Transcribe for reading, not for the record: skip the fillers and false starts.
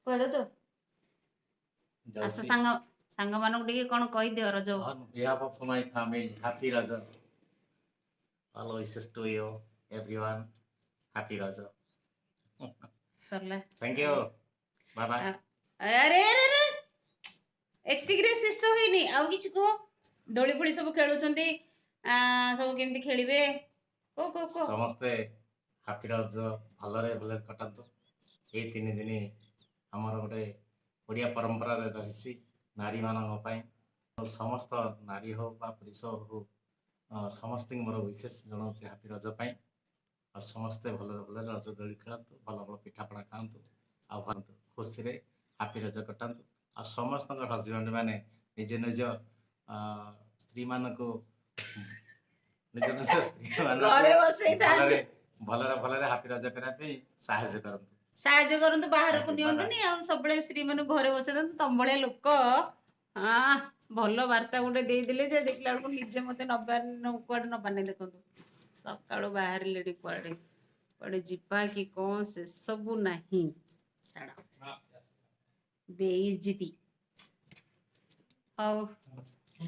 କୁଆଡେ ତ ଆସ ସାଙ୍ଗ ସାଙ୍ଗ ମାନଙ୍କୁ ଟିକେ କଣ କହିଦିଅ Raja On behalf of my family, happy Raja. All wishes to you, everyone. Happy Raja. Sarla Thank you. Bye bye. अरे अरे अरे एतिकरे शेष होइनी आउ किछि को दोली फुली सब खेलुछंती सब केमती खेलिबे को समस्ते हापी रज भलरे भलरे कटातु ए 3 दिन हमर गोटे ओडिया परंपरा रे रहिसी नारी मानक पई समस्त नारी हो बा पुरुष हो समस्त मोर विशेष जनाऊँ हापी रज पई और समस्ते भलरे भलरे रज दोली खेलतु भल भल पिठापଣା खातु आ खुशी रे हापी रज कटातु आ समस्त हजबैंड माने निज निज स्त्री मान को निज निज स्त्री मान भलरे भलरे हापी रज करबे साहाय्य करंतु बाहर को नियंतुनी आ सबले स्त्री मान घरे बसे दंतु तम भले लोक हां भल वार्ता गुटे दे दिले जे देखला को निजे मते नबार कुआडे नबाने देखंतु सकाळो बाहर लेडी कुआडे कुआडे जिपा कि कोन से सब नाही छाड़ा बेइज्जती हाउ